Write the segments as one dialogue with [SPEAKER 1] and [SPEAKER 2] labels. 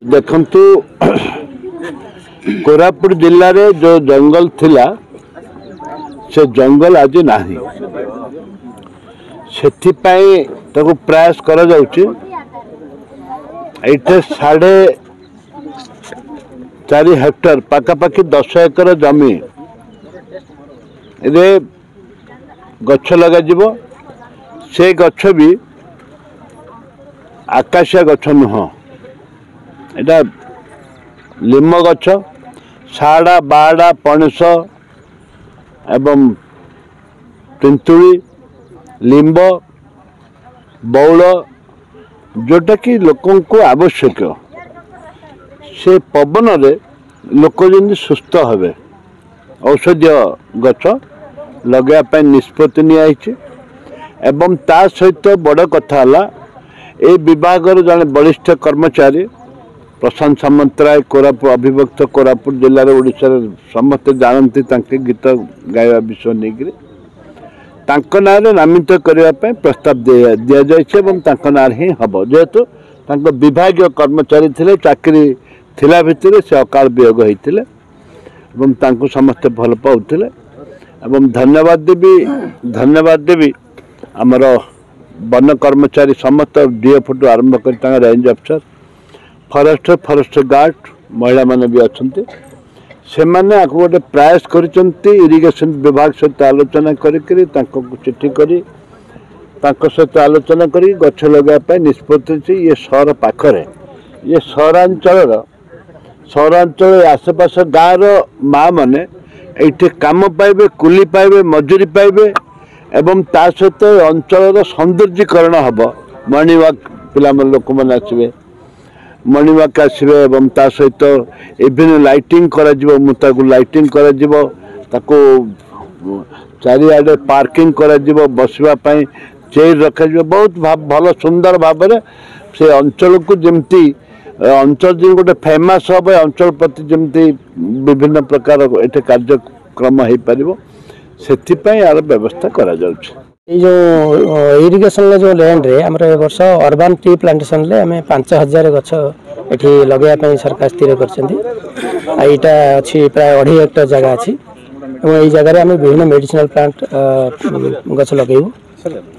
[SPEAKER 1] देखंतु कोरापुट जिले रे जो जंगल थिला से जंगल आज नाही सेथिपाई ताको प्रयास करा जाउची। एठे 4.5 हेक्टर पाखापाखि 10 एकर जमी रे गछ लगा जीवो। से गछ भी आकाशिया गछ नुह, एटा लिम गछ, साड़ा बाड़ा पणस एवं तेंतुली लिंब बौल जोटा कि लोकों को आवश्यक से पवन रे लोक जमी सुस्थ हेबे औषधीय गछ लगे निष्पत्ति नियाई एवं ता सहित बड़ कथा ए विभाग जड़े वरिष्ठ कर्मचारी प्रशांत सामंतराय कोरापुट अभिभक्त कोरापुट जिले में ओडिशा समस्ते जानती गीत गाइबा विषय नहीं ना नामित करने प्रस्ताव दि जाए ना ही हम जेहेतु विभाग कर्मचारी थे चाकरी थिला भितर से अकाल वियोग होते समस्ते भल पाते धन्यवाद देवी आमर वन कर्मचारी समस्त डीएफ टू आरंभ कर रेंज अफसर फॉरेस्ट गार्ड महिला माने भी अच्छा से मैंने गोटे प्रयास कर इरिगेशन विभाग सहित आलोचना करी चिट्ठी करी सहित आलोचना करी गछ लगे निष्पत्ति ये सहर पाखरे ये सहरांचल आसेपास गाँव माँ मैंने ये काम पाइबे कुली पाइबे मजूरी पाइबे एवं ता सहित अंचल सौंदर्यीकरण हम मॉर्निंग वॉक पिला लोक मैंने आसवे मॉर्निंग वॉक आसवे एवं ता सहित इवनिंग लाइटिंग करा लाइटिंग करा चारिआडे पार्किंग करा बसवा चेयर रखा बहुत भल सुंदर भाव से अंचल को जमती अंचल जो गोटे फेमस हम अंचल प्रति जमती विभिन्न प्रकार ये कार्यक्रम हो पार से यार व्यवस्था करा जाउछ।
[SPEAKER 2] जो इरिगेशन जो लैंड रे हमर वर्ष अर्बन ट्री प्लांटेशन ले हमें 5000 गछ एठी लगेया पई सरकार स्थिर करछंती। एटा अछि प्राय 2.5 हेक्टर जगह अछि एवं एई जगह रे हमें विभिन्न मेडिसिनल प्लांट गछ लगेबो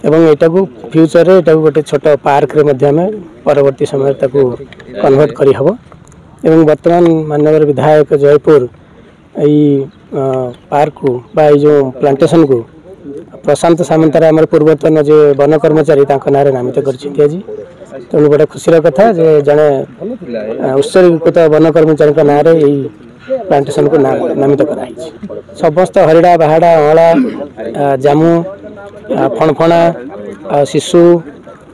[SPEAKER 2] एवं एटा को फ्यूचर रे एटा गोटे छोट पार्क रे मध्य में परवर्ती समय ताको कन्वर्ट करी हबो एवं वर्तमान माननीय विधायक जयपुर पार्क को बा जो प्लांटेशन को प्रशांत सामंतराय आम पूर्वतन जो वन कर्मचारी ना नामित कर तेणु बड़े खुशी कथा जे जड़े उत्सर्गीकृत वन कर्मचारी ना प्लांटेशन को नामित कराई। समस्त हरिड़ा बाहाड़ा अँला जामु फणफणा शिशु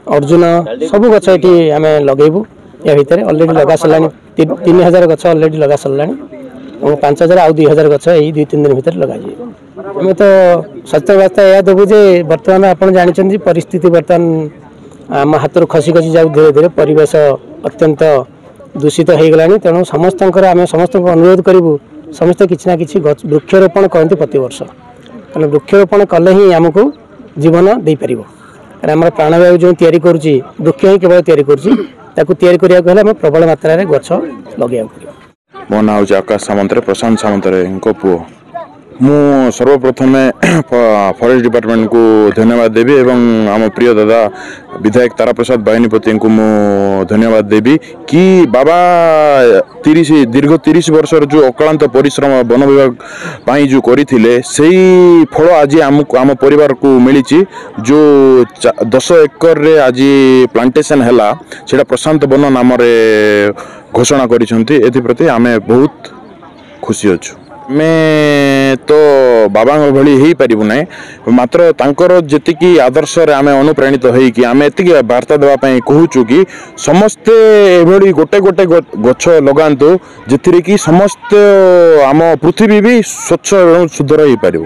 [SPEAKER 2] अर्जुन सबू गछ ये आम लगेबू या भितर अलरेडी लगा सरला 3000 गछ अलरेडी लगा सरला 5000 आउ 2000 गछ यही 2-3 दिन भर लगा आम तो सचेतन व्यवस्था यह देवु जे बर्तमान आप जानते परिस्थिति बर्तमान आम हाथ खसी खसी जाऊ धीरे धीरे परिवेश अत्यंत दूषित हो गलानी। तेणु समस्त आम समस्त अनुरोध करूँ समस्त किसी ना कि वृक्षरोपण करते प्रतिवर्ष कारण वृक्षरोपण कले ही आमको जीवन दे पार कारण आम प्राणवायु जो तैयारी करुच्ची वृक्ष ही केवल तैयारी करें प्रबल मात्रा गछ लगे पड़े।
[SPEAKER 3] मो ना हूँ आकाश सामंतराय प्रशांत सामंतराय पुओ। मु सर्वप्रथम फॉरेस्ट डिपार्टमेंट को धन्यवाद देवी एवं आम प्रिय दादा विधायक तारा प्रसाद बाहिनीपति को मु धन्यवाद देवी कि बाबा दीर्घ 30 वर्ष जो अक्लांत परिश्रम वन विभाग पाई जो करथिले सेही फल आज आम परिवार को मिली जो 10 एकर रे आज प्लांटेशन हैला सेटा प्रशांत वन नाम रे घोषणा करिसंती। एथि प्रति आमे बहुत खुशी अछु। मैं तो बाबा भली ही पारिबु नै मात्र तांकर जेतिकी आदर्श रे आमे अनुप्राणित होई कि आमे एतिकी वार्ता देबा पई कहूचु कि समस्ते एभली गोटे गोटे गछ लगांतु जेथिरे कि समस्त आम पृथ्वी भी स्वच्छ एवं सुंदर हो पारिबो।